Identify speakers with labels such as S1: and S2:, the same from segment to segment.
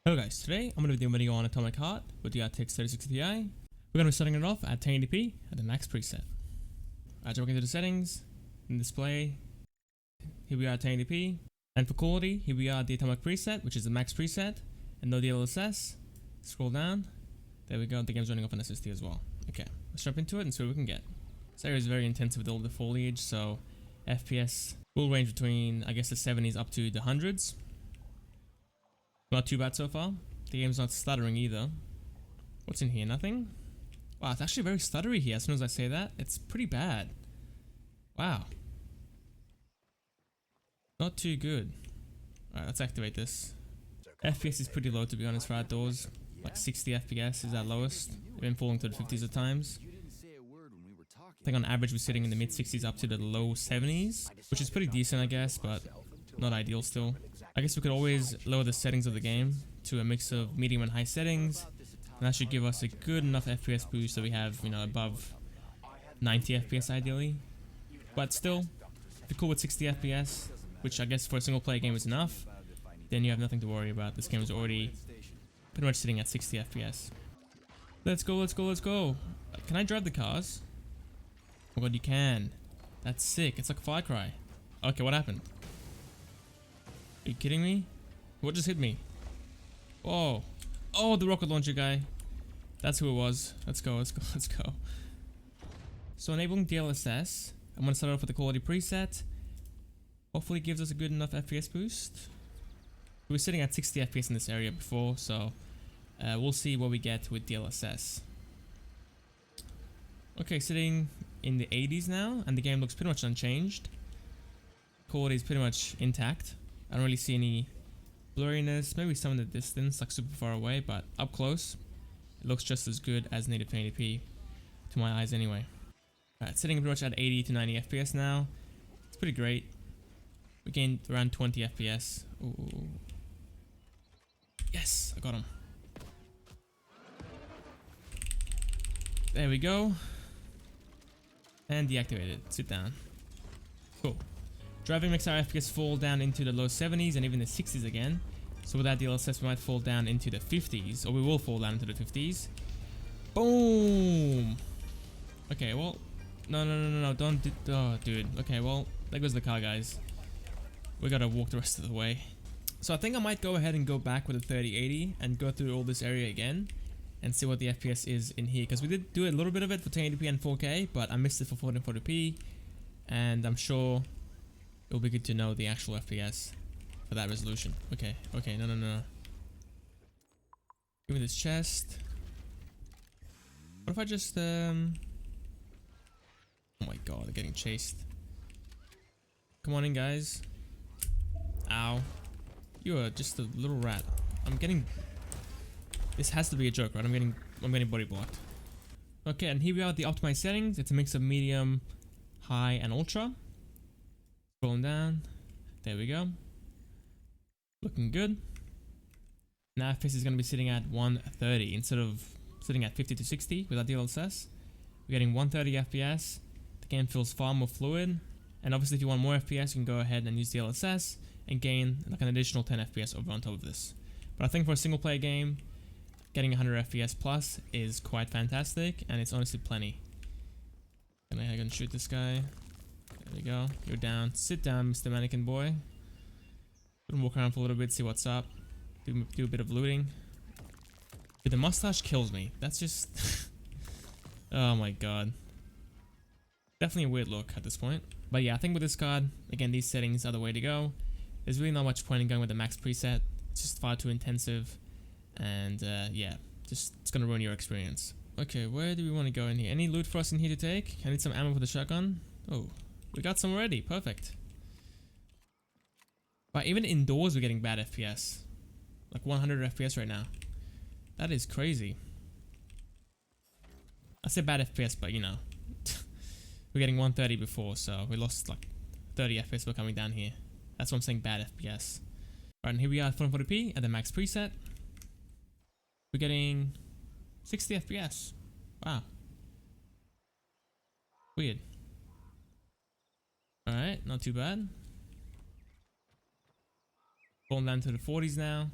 S1: Hello guys, today I'm going to be doing a video on Atomic Heart with the RTX 3060 Ti. We're going to be setting it off at 1080p at the max preset. Alright, so we're going to the settings, and display, here we are at 1080p, and for quality, here we are at the Atomic preset, which is the max preset, and no DLSS. Scroll down, there we go, the game's running off an SSD as well. Okay, let's jump into it and see what we can get. This area is very intensive with all the foliage, so FPS will range between, I guess, the 70s up to the 100s. Not too bad so far. The game's not stuttering either. What's in here? Nothing? Wow, it's actually very stuttery here as soon as I say that. It's pretty bad. Wow. Not too good. Alright, let's activate this. FPS is pretty low to be honest for outdoors. Like 60 FPS is at lowest. They've been falling to the 50s at times. I think on average we're sitting in the mid 60s up to the low 70s, which is pretty decent I guess, but not ideal still. I guess we could always lower the settings of the game to a mix of medium and high settings, and that should give us a good enough FPS boost that we have, you know, above 90 FPS ideally. But still, if you're cool with 60 FPS, which I guess for a single player game is enough, then you have nothing to worry about. This game is already pretty much sitting at 60 FPS. Let's go, let's go, let's go. Can I drive the cars? Oh god, you can. That's sick. It's like Far Cry. Okay, what happened? Are you kidding me? What just hit me? Whoa. Oh, the rocket launcher guy. That's who it was. Let's go, let's go, let's go. So enabling DLSS. I'm going to start off with the quality preset. Hopefully it gives us a good enough FPS boost. We were sitting at 60 FPS in this area before, so we'll see what we get with DLSS. Okay, sitting in the 80s now, and the game looks pretty much unchanged. Quality is pretty much intact. I don't really see any blurriness, maybe some in the distance, like super far away, but up close, it looks just as good as native 1080p, to my eyes anyway. Alright, sitting pretty much at 80 to 90 FPS now. It's pretty great. We gained around 20 FPS. Ooh. Yes, I got him. There we go. And deactivated. Sit down. Cool. Driving makes our FPS fall down into the low 70s and even the 60s again. So without DLSS we might fall down into the 50s, or we will fall down into the 50s. Boom! Okay, well, no, don't do, oh dude. Okay, well, there goes the car, guys. We gotta walk the rest of the way. So I think I might go ahead and go back with a 3080 and go through all this area again and see what the FPS is in here, because we did do a little bit of it for 1080p and 4K, but I missed it for 1440p, and I'm sure it'll be good to know the actual FPS for that resolution. Okay, no. Give me this chest. What if I just, oh my god, they're getting chased. Come on in, guys. Ow. You are just a little rat. I'm getting... This has to be a joke, right? I'm getting body blocked. Okay, and here we are at the optimized settings. It's a mix of medium, high, and ultra. Scrolling down, there we go. Looking good. Now FPS is going to be sitting at 130 instead of sitting at 50 to 60 without DLSS. We're getting 130 FPS. The game feels far more fluid. And obviously if you want more FPS, you can go ahead and use DLSS and gain like an additional 10 FPS over on top of this. But I think for a single player game, getting 100 FPS plus is quite fantastic, and it's honestly plenty. Gonna go and shoot this guy. There we go. You're down. Sit down, Mr. Mannequin Boy. Gonna walk around for a little bit, see what's up. Do a bit of looting. Dude, the mustache kills me. That's just... oh my god. Definitely a weird look at this point. But yeah, I think with this card, again, these settings are the way to go. There's really not much point in going with the max preset. It's just far too intensive. And yeah, just it's gonna ruin your experience. Okay, where do we want to go in here? Any loot for us in here to take? I need some ammo for the shotgun. Oh. We got some already, perfect. But even indoors we're getting bad FPS. Like 100 FPS right now. That is crazy. I said bad FPS, but you know. We're getting 130 before, so we lost like 30 FPS for coming down here. That's what I'm saying, bad FPS. Right, and here we are at 1440p at the max preset. We're getting 60 FPS. Wow. Weird. Alright, not too bad. Falling down to the 40s now.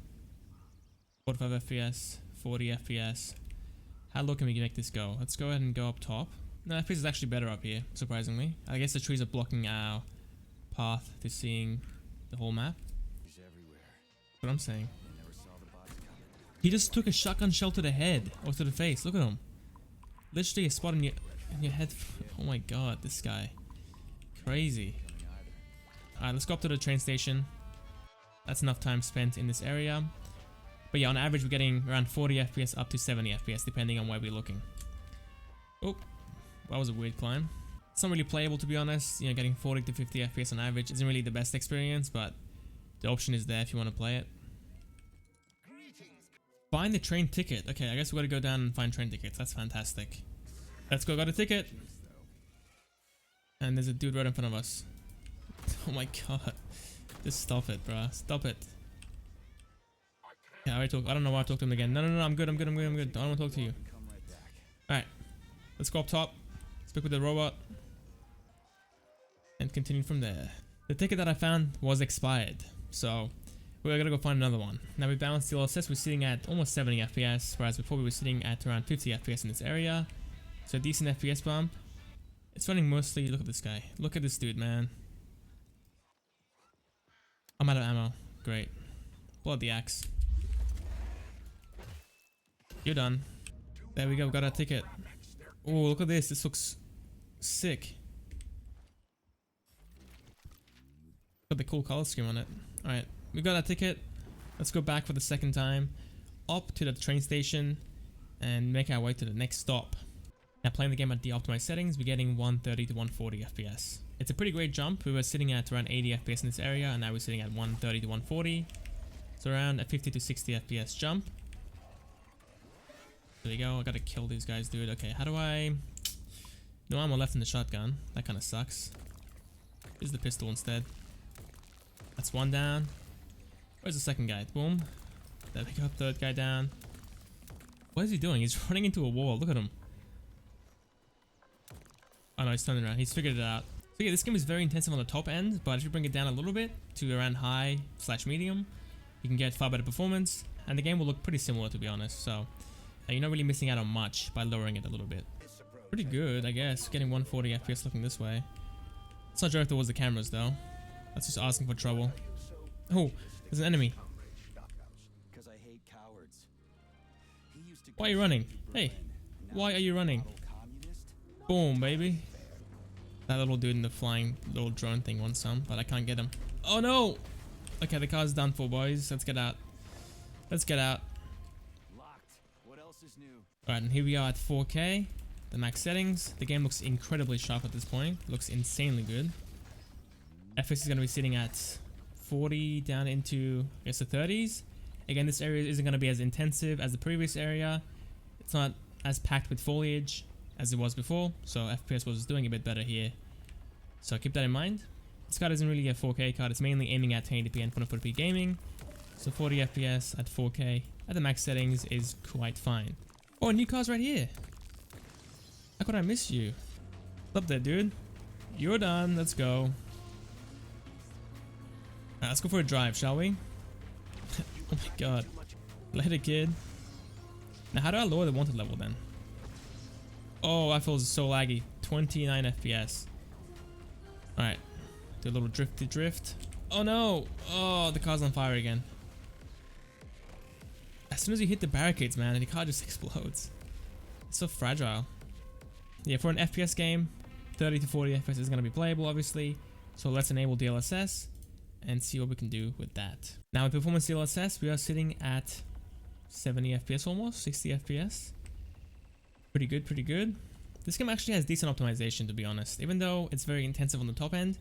S1: 45 FPS, 40 FPS. How low can we make this go? Let's go ahead and go up top. No, FPS is actually better up here, surprisingly. I guess the trees are blocking our path to seeing the whole map. That's what I'm saying. He just took a shotgun shell to the head or to the face. Look at him. Literally a spot in your head. Oh my god, this guy. Crazy. Alright, let's go up to the train station. That's enough time spent in this area. But yeah, on average we're getting around 40 FPS up to 70 FPS depending on where we're looking. Oh, that was a weird climb. It's not really playable, to be honest. You know, getting 40 to 50 FPS on average isn't really the best experience, but the option is there if you want to play it. Find the train ticket. Okay, I guess we gotta go down and find train tickets. That's fantastic. Let's go, got a ticket. And there's a dude right in front of us. Oh my god. Just stop it, bruh. Stop it. Yeah, I don't know why I talked to him again. No, I'm good. I don't want to talk to you. Alright. Let's go up top. Speak with the robot. And continue from there. The ticket that I found was expired. So we're gonna go find another one. Now we balanced DLSS, we're sitting at almost 70 FPS, whereas before we were sitting at around 50 FPS in this area. So a decent FPS bump. It's running mostly, look at this guy. Look at this dude, man. I'm out of ammo. Great. Pull out the axe. You're done. There we go, got our ticket. Oh, look at this. This looks sick. Got the cool color scheme on it. Alright, we got our ticket. Let's go back for the second time. Up to the train station and make our way to the next stop. Now playing the game at the optimized settings, we're getting 130 to 140 FPS. It's a pretty great jump. We were sitting at around 80 FPS in this area and now we're sitting at 130 to 140. So around a 50 to 60 FPS jump. There you go, I gotta kill these guys, dude. Okay, how do I... No ammo left in the shotgun. That kinda sucks. Here's the pistol instead. That's one down. Where's the second guy? Boom. There we go, third guy down. What is he doing? He's running into a wall. Look at him. Oh no, he's turning around. He's figured it out. So yeah, this game is very intensive on the top end, but if you bring it down a little bit to around high/medium, you can get far better performance, and the game will look pretty similar, to be honest. So you're not really missing out on much by lowering it a little bit. Pretty good, I guess. Getting 140 FPS looking this way. It's not sure if it was the cameras though. That's just asking for trouble. Oh, there's an enemy. Why are you running? Hey, why are you running? Boom, baby. That little dude in the flying little drone thing wants some, but I can't get him. Oh no! Okay, the car's done for, boys. Let's get out. Let's get out. Alright, and here we are at 4K. The max settings. The game looks incredibly sharp at this point. Looks insanely good. FPS is going to be sitting at 40 down into, I guess, the 30s. Again, this area isn't going to be as intensive as the previous area. It's not as packed with foliage as it was before, so FPS was doing a bit better here. So keep that in mind. This card isn't really a 4K card. It's mainly aiming at 1080p and 440p gaming. So 40 FPS at 4K at the max settings is quite fine. Oh, a new car's right here. How could I miss you? What's up there, dude? You're done. Let's go. Alright, let's go for a drive, shall we? Oh my god. Later, kid. Now, how do I lower the wanted level then? Oh, that feels so laggy. 29 FPS. Alright. Do a little drifty drift. Oh no! Oh, the car's on fire again. As soon as you hit the barricades, man, the car just explodes. It's so fragile. Yeah, for an FPS game, 30 to 40 FPS is going to be playable, obviously. So let's enable DLSS and see what we can do with that. Now with performance DLSS, we are sitting at 70 FPS almost, 60 FPS. Pretty good, pretty good. This game actually has decent optimization, to be honest. Even though it's very intensive on the top end,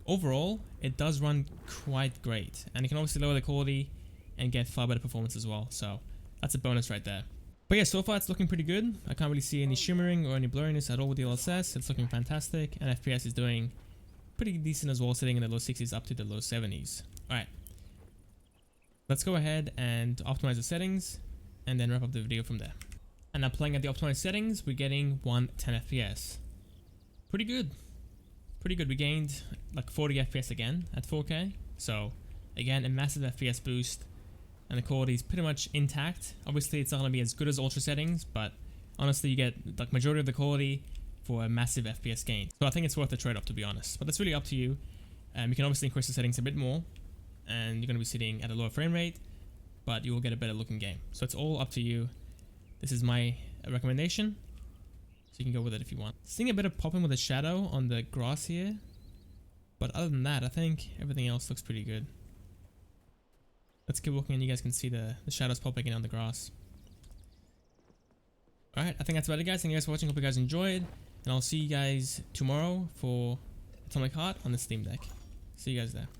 S1: overall, it does run quite great. And you can obviously lower the quality and get far better performance as well. So that's a bonus right there. But yeah, so far it's looking pretty good. I can't really see any shimmering or any blurriness at all with DLSS. It's looking fantastic, and FPS is doing pretty decent as well, sitting in the low 60s up to the low 70s. Alright, let's go ahead and optimize the settings and then wrap up the video from there. And now playing at the optimized settings, we're getting 110 FPS. Pretty good. Pretty good. We gained like 40 FPS again at 4K. So again, a massive FPS boost. and the quality is pretty much intact. Obviously, it's not going to be as good as ultra settings, but honestly, you get like majority of the quality for a massive FPS gain. So I think it's worth the trade-off, to be honest. But that's really up to you. You can obviously increase the settings a bit more, and you're going to be sitting at a lower frame rate, but you will get a better looking game. So it's all up to you. This is my recommendation, so you can go with it if you want. Seeing a bit of popping with the shadow on the grass here, but other than that, I think everything else looks pretty good. Let's keep walking and you guys can see the shadows popping in on the grass. Alright, I think that's about it, guys. Thank you guys for watching. Hope you guys enjoyed, and I'll see you guys tomorrow for Atomic Heart on the Steam Deck. See you guys there.